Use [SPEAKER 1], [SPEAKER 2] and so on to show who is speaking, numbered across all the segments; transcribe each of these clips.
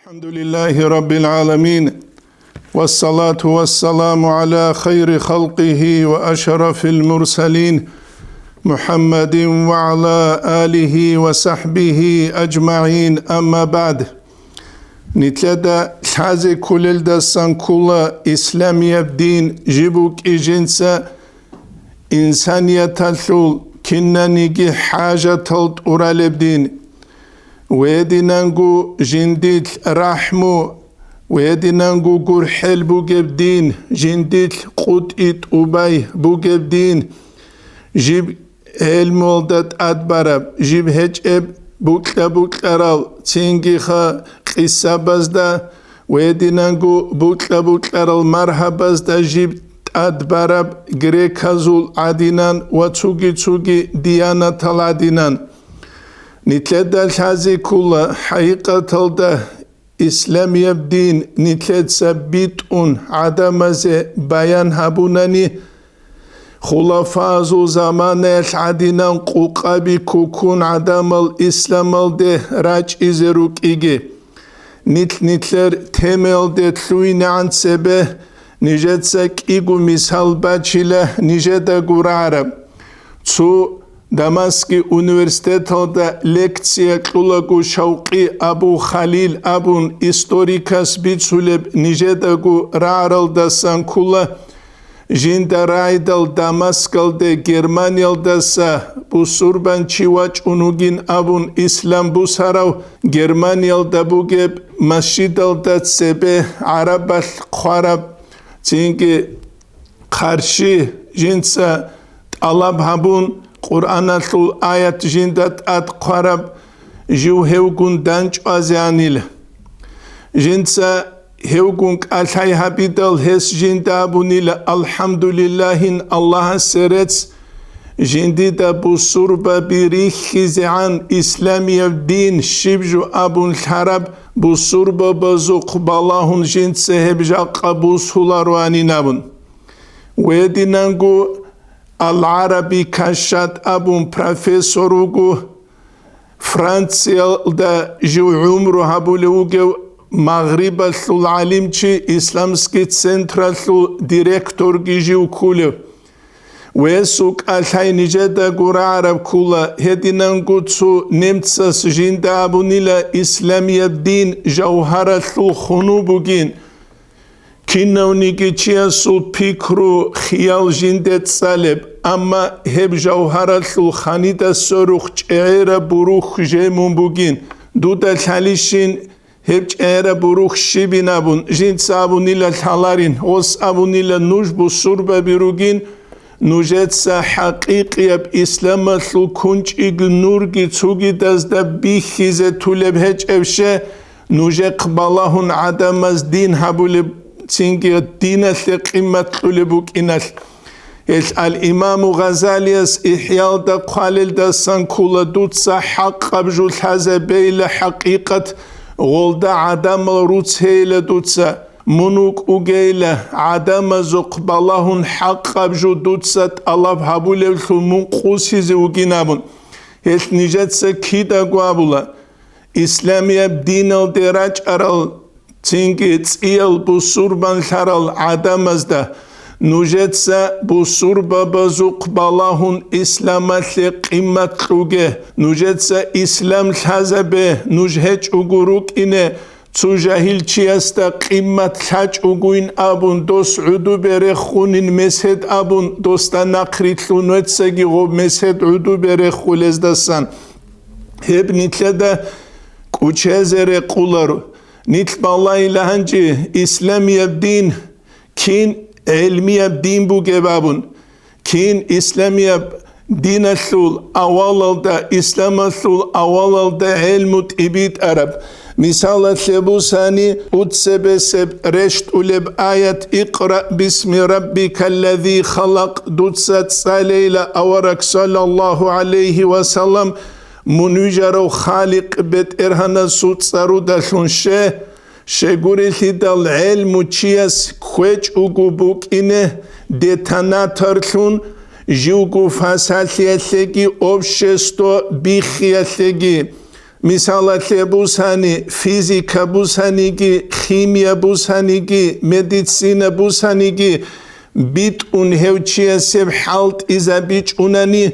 [SPEAKER 1] الحمد لله رب العالمين والصلاة والسلام على خير خلقه وأشرف المرسلين محمد وعلى آله وصحبه أجمعين أما بعد نتلدى حازي كل الدسان كل إسلامية الدين جيبوك إجنسة إنسانية تلول كنا نيجي حاجة تلت أورالبدين ويدينانغو جنديل رحمو ويدينانغو قرحل بوغبدين جنديل قطئت أباي بوغبدين جيب المولدت أدبارب جيب هجب بوكلا تنجيخا قصة بزدا ويدينانغو بوكلا مرحبازدا جيب أدبارب غريكازول عدينان وتوغي ديانة العدينان نتلد الحازي كله حقيقة الده إسلامي الدين نتلد سبيتون عدم زي بيان هبوناني خلفاء زمان العدينان قوقابي كوكون عدم الإسلام الده راج إزروك إيجي نتلر تمل ده تلوين عن سبه نجد سك إيجو مثال باچيله نجد غرارب تو دمشق Üniversitede lektsiya qulagu Shawqi Abu Khalil Abun historikas bitsuleb nijetagu raralda sankula jinda raidal Damaskalde Germaniyalda sa bu surban chiwach unugin Abun İslam bu sarav Germaniyalda bu geb masjidalda sebe Arabal Kharab çünkü karşı jinsa alab habun Kur'an'ul ayet jindat at qarab jiu hevgun danç azyanil jinsa hevgun alhay habidal hes jindabunil alhamdulillahin Allah'a serets jindida bu surba birihizan İslamiyev din şibju abun harab bu surba bazuk balahun jinsa hebja qabus hularwaninabun wedinangu العربي كشات أبون بروفيسوروغو فرانسيال دا جو عمرو هبولوغو مغرب العالم چي إسلامسكي سنترال ديريكتور جو كولو ويسوك الحي نجدا غورا عرب كولا هدينانغو تسو نمتسس جندا أبونيلا إسلامي الدين جوهرة خنوبوغين كينونيكي تشياسو بيكرو خيال جندت سالب أما هب جوهرة خانيدا سروخ چعيرا بروخ جيمون بوغين دودا الحاليشين هب چعيرا بروخ شبين أبون جند سابون إلا الحالارين وس أبون إلا نجبو سربا بروغين نجد سا حقيقي بإسلام الثل كنج إغل نورغي تسوغي دازدا بيخيزة تولب هج أفشه نجد قبالهن عدم از دين هبول تنجي الدين القيمة طلبوك إنال الإمام غزاليس إحيال دا قالل دا سنكولا دوتسا حق بجو الحزة بيلا حقيقة غولدا عدم الروتس هيلا دوتسا منوك أغيلا عدم زقبالهن حق بجو دوتسا الله هبول الثمون قوسيزي وغينابون نجدسا كيدا قوابولا إسلامي بدين الدراج أرال تنجي تسئل بسوربان حرال عدم ازده نوجدسا بسوربا بزوق بالاهن إسلام قيمة لوغه نوجدسا إسلام الحزبه نوجهج اغروك إنه تو جاهل چياستا قيمة حج اغوين أبون دوس عدو برخونين مسهد أبون دوستا نقريت لونوتساقي غوب مسهد عدو برخو لزدسان هب نتلده كوچهزره قولارو نتل بالله إلهنجي إسلامي الدين كين علمي الدين بو جبابون كين إسلامي دين الثول أول دا إسلام الثول أول دا علم إبيت عرب مثال الثبوساني أتسبسب رشت أولب آية اقرأ باسم ربك الذي خلق دوتسات ساليلا أورك صلى الله عليه وسلم منوجرو خالق بيت إرهانا سوت سارو دالون شغوري دال علم چياس خوش اغوبوك إنه ديتاناترلون جوغو فاسالياليگي أوبشستو بيخياليگي მისალა ბუსანი, ფიზიკა ბუსანიგი, ქიმია ბუსანიგი, მედიცინა ბუსანიგი, ბიტუნ ჰევჩიასებ ჰალტ იზაბიჭ უნანი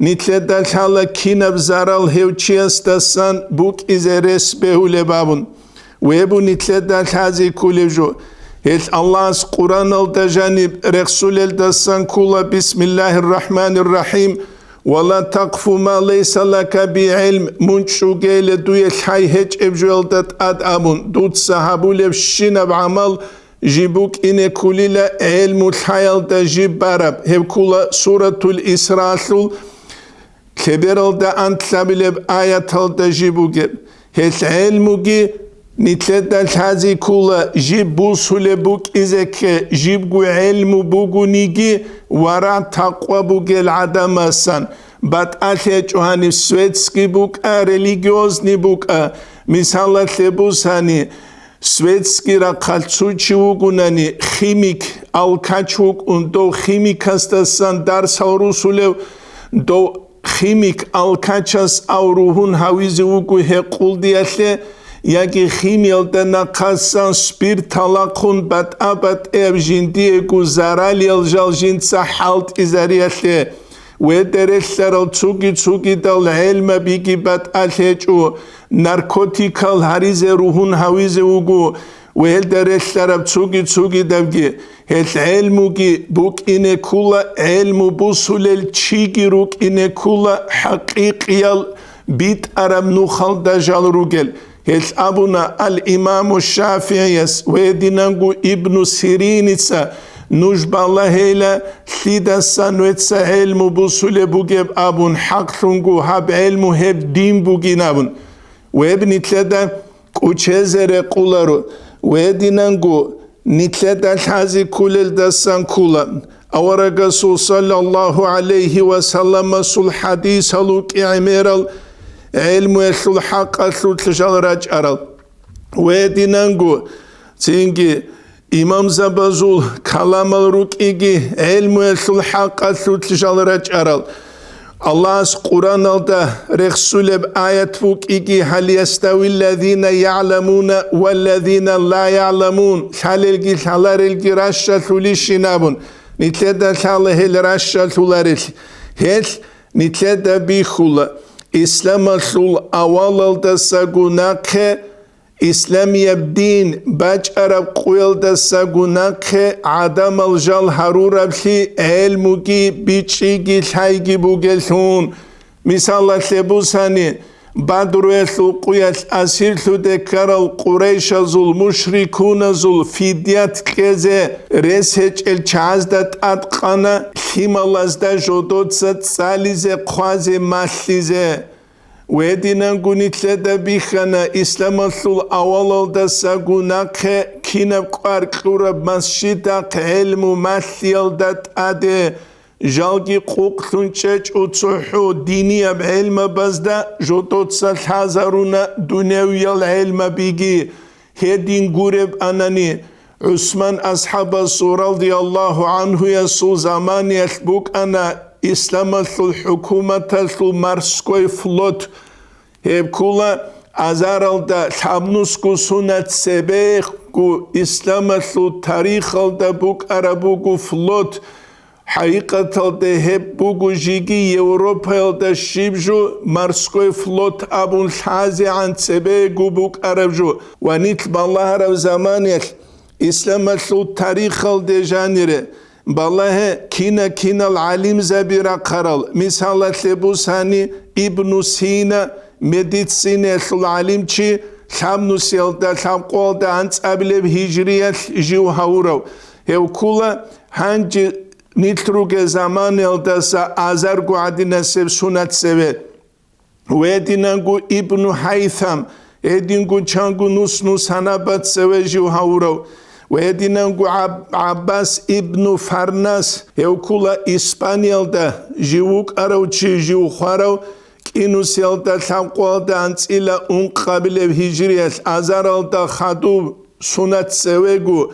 [SPEAKER 1] ნიტლედა ხალა ქინაბ ზარალ ჰევჩიასტასან ბუკ იზერეს ბეულებაბუნ ვებუ ნიტლედა ხაზი კულევჟო ელ ალლას ყურანალ დაჟანი რესულელ დასან კულა ბისმილლაჰირ რაჰმანირ რაჰიმ ولا تقف ما ليس لك بعلم منشو قيل دوية حي هج ابجولدت اد امون دوت صحابول بشينا بعمل جيبوك إني كوليلا علم الحيال دا جيب بارب هب كولا سورة الإسراء كبيرال دا أنت لابلب آيات دا جيبوك هل علموكي نتلد الحازي كولا جيب بوصول بوك إذاك جيبو علم بوكو نيجي ورا تقوى بوك العدم سان بات أخي جوهاني سويتسكي بوك ريليجيوزني بوك مثال لبوساني سويتسكي را قلتسوچي وگوناني خيميك الكاچوك دو خيميكاستسان درس هورسولو دو خيميك الكاچاس اوروهون هاويزي وگو هقول دياله ياگي خيميال دنا قاسان سبير تلاقون بات ابات ابجيندي گو زاراليال جالجينسا حالت ازارياله ودرسلر تسوگي دال علم بيگي بات الهجو ناركوتيكال هاريزه روحون هاويزه وگو وهل درسلر تسوگي دبگي هل علموگي بوك إنه كولا علم بوصول الچيگي روك إنه كولا حقيقيال بيت أرم نوخال دجال روگل هل أبونا الإمام الشافعي ويدينانگو ابن سيرينيسا نوجب الله هيلا ثيدا سانويتسا علم بوصول بوگب أبون حق ثنگو هب علم هب دين بوگي نابون وابن تلدا كوچزر قولارو ويدينانگو نتلدا الحازي كولل دسان كولا أورغسو صلى الله عليه وسلم سل حديث هلوك إعميرال علم يسل الحق أسل تجال رجعرال ويدينانگو تينجي إمام زبازول كلام الروك إيجي علم يسل الحق أسل تجال رجعرال الله قرآن الدا رسول بآيات فوق إيجي هل يستوي الذين يعلمون والذين لا يعلمون خلالجي خلالجي رشا ثوليشي نابون نتلدا خلال رشا ثولاريش هل نتلدا بيخولا إسلام الثول أول الدا ساقوناك إسلام يبدين باج عرب قويل دا ساقوناك عدم الجال حرور بلي علموكي بيچيگي الحيگي بوگلتون مثال لبوساني بدر يثلو قويل أسير ثو دكارل قريش زول مشركون زول فيديات كزي رسهج الچازدت أدقانا خيمالازدا جودوت ست ساليزي قوازي ماليزي ويدينانگو نتلدا بيخانا إسلام الثول أول دا ساقوناك كينب قرق مسجدك علم ماليال دات أدي جالجي قوق ثنچج وتصحو دينية بعلم بزدا جوتوت سالحازارونا دنيوية العلم بيجي هيدين قرب أناني عثمان أصحاب الصورة رضي الله عنه يسو زمان يثبوك أنا إسلام الحكومة المارسكوي فلوت هب كولا أزارل دا ثابنوسكو سنة سبيخكو إسلام التاريخ دا بوك أرابوكو فلوت حقيقة دا هب بوكو جيجي يوروبا دا شيبجو مارسكوي فلوت أبو الحازي عن سبيخكو بوك أرابجو ونطلب الله رب زمانيك إسلام التاريخ دا جانيري بالله كينا العليم زبيرا قرال مثال لبوساني ابن سينا مديسينة العليم چي ثامنو سيالدا ثام قوالدا أنت أبلب هجرية جيو هاورو هاو كولا هنج نتروك زمان يلدسا آزارگو عدنا سب سنة سبت ويدينانگو ابن حيثم ادينگو چانگو نوس هنابت سوى جيو هاورو ويدينانگو عباس ابن فرناس يوكولا إسبانيال دا جيوك أروچي جيو خوارو كينوس يالدا ثامقوال دا أنت إلا قابل هجرية أزارال دا خادو سنة سويگو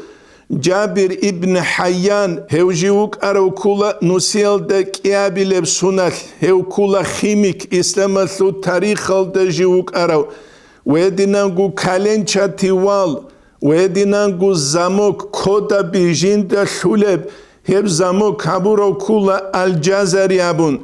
[SPEAKER 1] Jabir ibn Hayyan hevjiuk aravkula nusialda kiabileb sunal hevkula chimik islamatlu tarikhalda jiuk arav wedinangu kalencha tiwal wedinangu zamok koda bijinda shuleb heb zamok haburo kula aljazari abun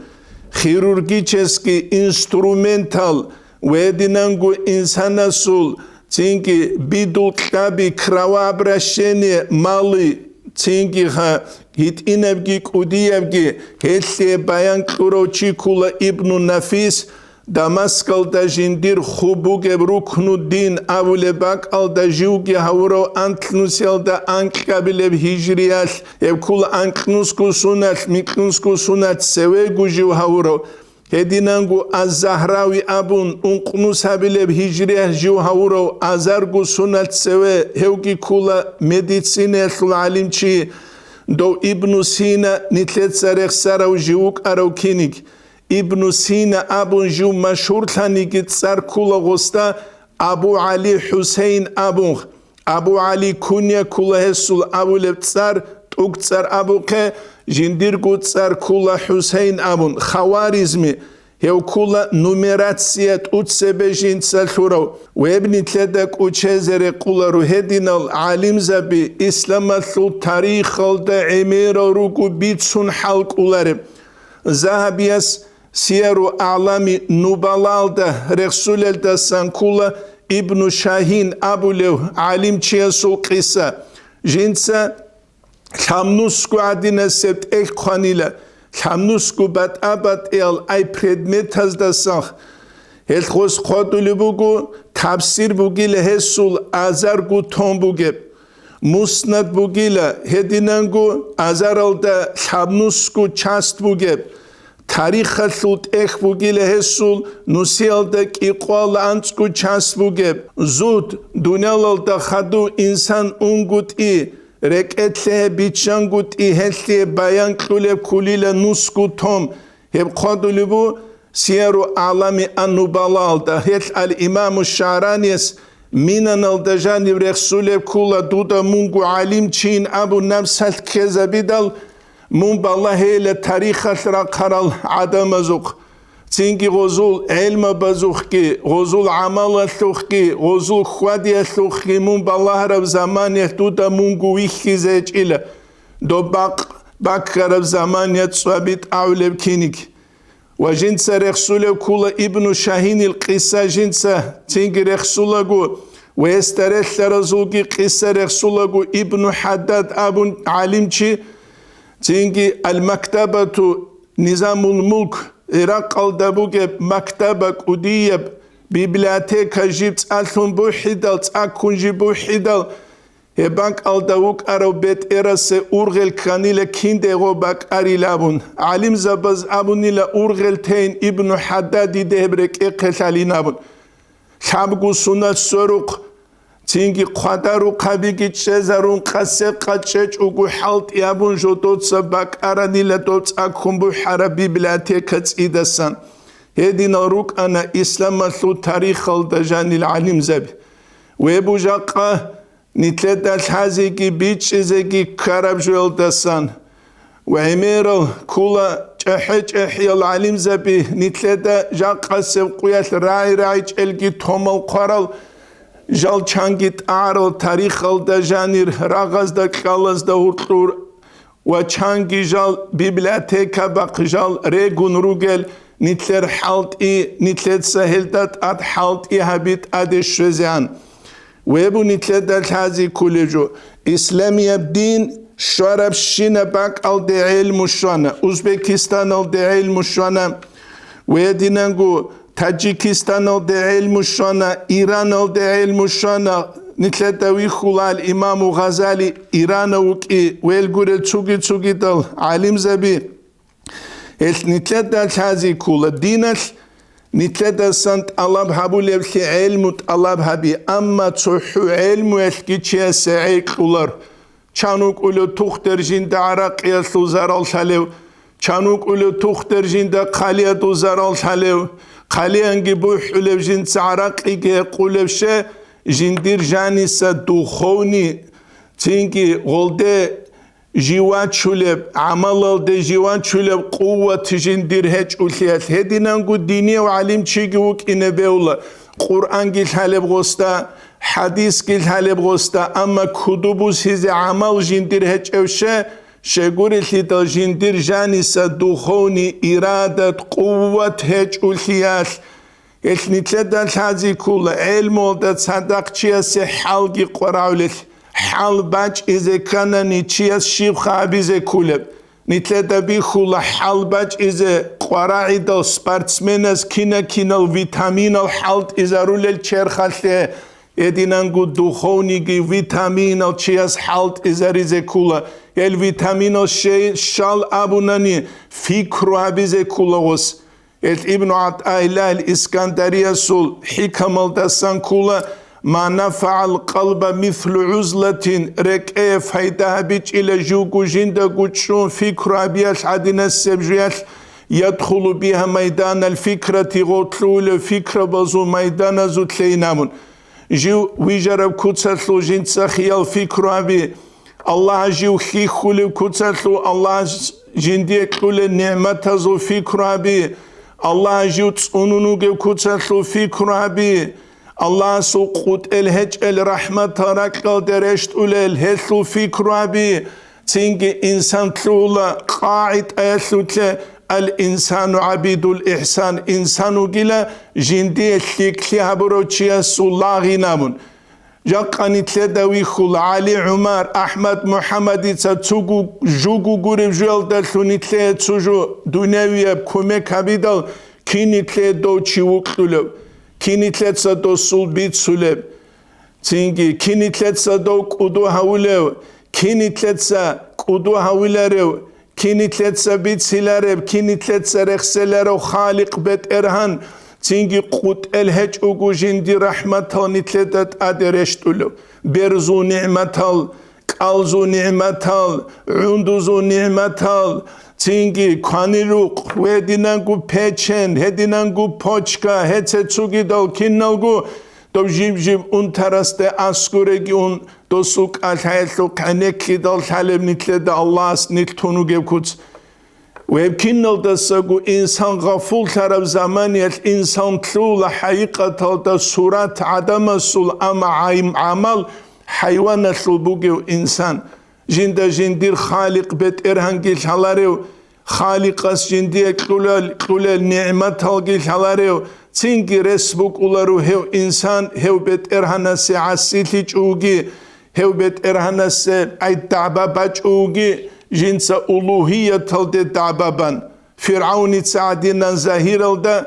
[SPEAKER 1] chirurgicheski instrumental wedinangu insanasul Цинги бидул каби кровообращение малы цинги ха хитиневги кудиевги хелле баян турочи кула ибну Нафис Дамаскал да жиндир хубуге рукнуддин авулебак ал да жуги хауро антлнусел да анкабилев хижриал евкул анкнуску сунат микнуску сунат севегу жу хауро Hedinangu az-Zahrawi abun unqnus habileb hijriyah jiu hauro azargu sunat sewe hevgi kula medicine sul alimchi do Ibn Sina nitlet sarek saraw jiuk araw kinik Ibn Sina abun jiu mashhur thanigit sar kula gosta Abu Ali Hussein abun Abu Ali kunya kula hesul abuleb tsar tuk tsar abuke Jindir gutsar kula Hüseyin abun Xawarizmi hev kula numeratsiyat utsebejin salhurav webni tledak uçezere kula ruhedinal alim zabi İslamatlu tarikhalda emira rugu bitsun halk ularım Zahabiyas siyaru a'lami nubalalda Resulelda sankula İbn Şahin abulev alim çiyasul qisa jinsa Хамнуску адина септ эх ханила хамнуску бат абат эл ай предметаз да сах эл хос ходулу бугу тавсир бугиле хесул азаргу томбуге муснад бугила хединангу азаралда хамнуску част буге тарихалут эх бугиле хесул нусиалда киқвал анцку част буге зуд дуниалалда хаду инсан унгут и Rek'etle biçangut ihelle bayan kule kulile nusku tom hep qadulubu siyaru alami anubalalda hel al imamu Şaraniyes minan aldajani Resulü kula duda mungu alim çin abu nafsal kezabidal munballah hele tarikhatra qaral adamazuk Цинги гозул эльма базухки, гозул амала сухки, гозул хвадия сухки, мун баллахара в замане туда мунгу вихи зечила. До баккара в замане цвабит аулев киник. Важинца рехсулев кула ибну Шахин ил қиса жинца, цинги рехсулагу, вестарехла разулги қиса рехсулагу ибну Хаддад абун алимчи, цинги ал-мактабату низамул мулк, Irak aldabuge maktaba kudiyeb biblioteka jibts althun buhidal tsakunji buhidal hebank aldavuk arabet erase urgel kanile kinde gobak arilabun alim zabaz abunila urgel tein ibn Haddadi debrek eqesalinabun shabgu sunat soruq Цинги qadaru qabigi chezarun qase qachech ugu halt yabun jototsa bak aranila tots akumbu hara biblioteka tsidasan hedina ruk ana islamatlu tarikhl dajanil alim zabi webu jaqa nitledal hazigi bichizegi karabjol dasan ve emero kula çehyal alim zabi nitleda jaqa sevquyat rai elgi tomal qaral Jal çangit aro tarikhalda janir ragazda kalazda urtur ve çangi jal biblioteka bak jal regun rugel nitler halt i nitlet saheldat ad halt i habit ad şözen ve bu nitledal hazi kulejo İslamiyet din şarab şine bak al de ilmu şana Uzbekistan al de ilmu şana ve dinangu Tacikistan aldı ilmu şana, İran aldı ilmu şana, nitledavi khulal İmamu Gazali İran'a uki velgure tsugi dal alim zabi el nitledal hazi kula dinal nitledal sant alab habu levki ilmut alab habi amma tsuhu ilmu elki çiye se'ik ular çanuk ulu tukhter jinde arak yaslu zaral şalev çanuk ulu tukhter jinde kaliyatu zaral şalev Khaliyangi bu hulevjin tsaraq ige qulevşe jindir janisa dukhoni تينكي غولدي جيوات شولب عمل دي جيوات شولب قوة جندير هج أوليات هدينا نقول دينية وعلم تشيقوك إن بيولا قرآن قيل حالب غوستا حديث قيل حالب غوستا أما كدوبوس هزي عمل جندير هج أوشا شغور الهدى جندير جانسة دخوني إرادة قوة هج أوليات النتلة الحازي كل علم دا تصدق تشيس حلقي قراولت حال باج إذا كان نتشيس شيب خابيزي كولب نتلة بيخول حال باج إذا قراعي سبارتسمنز كينا الفيتامين الحالت إذا رول الچرخالته يدينانگو دخوني فيتامين الچيس حالت إذا ريزي كولا الفيتامين الشال أبوناني فكرو هابيزي كولا غس ابن عطاء الإسكندرية سول حكم الدسان كولا ما نفع القلب مثل عزلة ركئ فايدها بيج إلى جوكو جندا قدشون فكرة بياش عدنا السبجيات يدخل بها ميدان الفكرة غطلو لفكرة بزو ميدان زوتلينامون جو ويجرب كتسلو جنسا خيال فكرة بي الله جو خيخو لكتسلو الله جنديك لنعمة زو فكرة بي الله جو تسونونو كتسلو فكرة بي الله سقوط الهج الرحمة ركال درشت الهثو فكرة بي تنجي إنسان تلولا قاعد آياتلو الإنسان عبيد الإحسان إنسان جلا جندي الثيكلي هبروتشيا سلاغي نامون جاقاني تلدوي خل علي عمر أحمد محمد تسوغو جوغو غورب جوال دلتوني تسوجو دنيوية بكوميك هبيدال كيني تلدو تشيوكتولو كيني تلدو سلبيت سلب تنجي كيني تلدو كودو هاولو كيني تلدو كودو هاولارو كيني تلتسا بيت سيلارب كيني تلتسا رخسلارو خالق بيت إرهان تنجي قوت الهج اوغو جندي رحمتال نتلتت ادرشتولو برزو نعمتال قالزو نعمتال عندوزو نعمتال تنجي كانيروق ويدينانگو پيچن هدينانگو پوچكا هتسوگي دال كينالگو تو جيب اون ترسته اسكورگي اون دوسوك الهيلو كانكي دال حلم نتلد الله نتونو گبكوت ويبكينل دساگو انسان غفول طرف زماني الانسان طول حقيقة دا صورت عدم السول اما عمل حيوان البوغيو انسان جندير خالق بيت ارهنگي حلاريو خالق اس جندي قلال نعمت هلگي حلاريو تنجي رسبوك اولارو هيو انسان هيو بيت ارهنسي عسيتي چوغي هيو بيت ارهنسي اي دعبابا چوغي جنس ألوهية تلد دعبابان فرعوني تساعدنا زهير الدا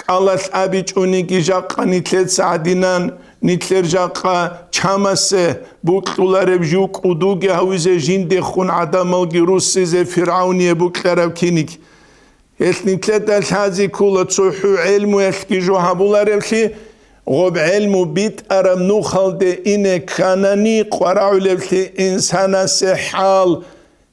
[SPEAKER 1] قالت أبي چونيكي جاقا نتلت ساعدنا نتلر جاقا چامسه بوكتولارب جوك ودوغي هاوزي جندي خون عداملغي روسيزي فرعوني بوكتلارب كينيك نتلت الحازي كولا تصوحو علمو يلكي جو هابولارب لي غب علمو بيت أرم نوخل دي إني كاناني قراعو لبلي إنسانا سحال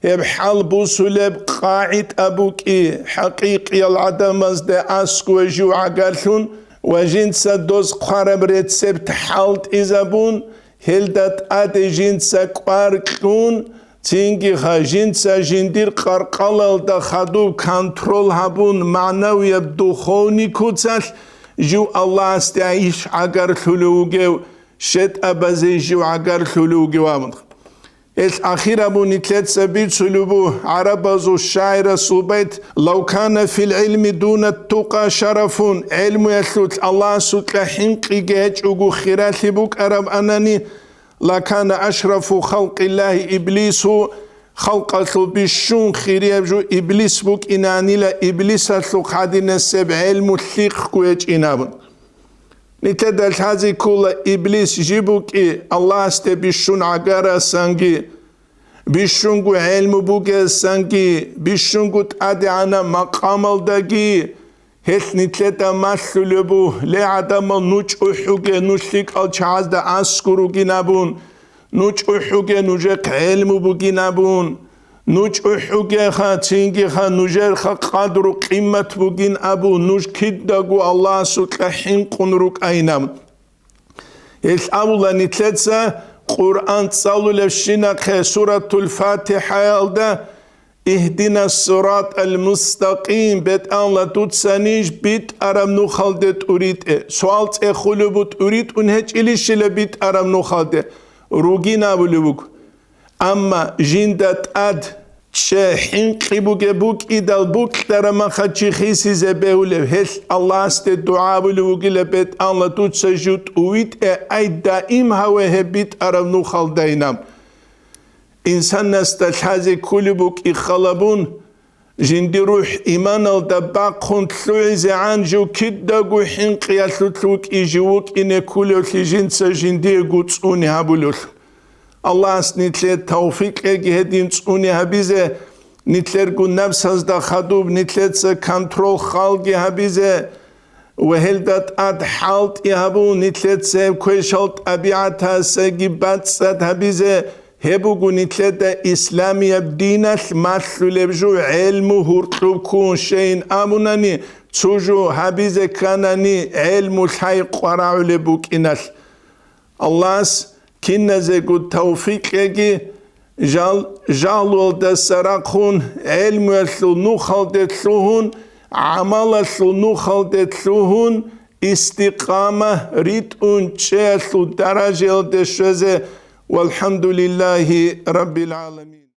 [SPEAKER 1] بحال بوسولب قاعد أبوكي حقيقي العدم أزد أسكو جو عقالون وجنسا دوز قارب رتسبت حالت إزابون هلدت آدي جنسا قاركون تنجي خا جنسا جندير قارقالل دا خادو كنترول هابون معنوي بدخوني كوتسال جو الله استعيش عقار ثلوغيو شد أبازي جو عقار ثلوغيو آمد الأخير أبو نتلت سبيت سلوبو عربز الشاعر الصبيت لو كان في العلم دون التقى شرف علم يثلت الله ستل حنقي جيج أغو خيرات بوك أرب أنني لكان أشرف خلق الله إبليس خلق بشون خيري أبجو إبليس بوك إناني لا إبليس أثلق حدين السبع علم الثيق كويج إنابن نتدل هذه كل إبليس جيبوك الله استبشون عقارة سانجي بشونغو علم بوك سانجي بشونغو تأدي عنا مقام الدقي هث نتلتا مثلبو لعدم نوش أحوغي نوشلك الشعاز دا أسكرو جنابون نوش أحوغي نوجك علم بوكي نابون نوش أحوغي خا تنجي خا نوجر خا قدر قيمة بوغين أبو نوش كدقو الله سوك حين قنروك أينام الأول نتلتسا قرآن تصالو شنخ سورة الفاتحة يالدا اهدنا الصراط المستقيم بيت الله تتسانيش بيت أرم نخالدت أريد سوالت اخلوبت أريد انهج إليش لبيت أرم نخالدت روغينا بلوك أما جندت أد شاحين قبوك بوك إدال بوك ترما خدشي خيسي زبهولي هل الله است الدعاء بلوك لبيت الله تتسجد أريد أي دائم هوه بيت أرم نخالدينام إنسان نستلحازي كلبوك إخلبون جندي روح إيمان الدباق خون تلوعي عنجو كدا قو حنق يتلوك إجوك إن كلو جنسا جندي قوتسوني هابولول الله نتلي التوفيق هدين تسوني هابيزة نتلي قو نفس هزدا خدوب نتلي تسا كنترول خالقي هابيزة وهلدت أد حالت يهابو نتلي تسا كويشالت أبيعتها ساقبات ساد هابيزة هبوغو نتلتا إسلامي بدينة مثل لبجو علم هرطلب كون شين آموناني تسوجو هبيزة كاناني علم الحي قرعو لبوك إنال الله كنا زيقو توفيق يجي جالو دا سراقون علم يسلو نوخال دتلوهن عمل يسلو نوخال دتلوهن استقامة ريتون تشيسلو درجة دشوزة والحمد لله رب العالمين.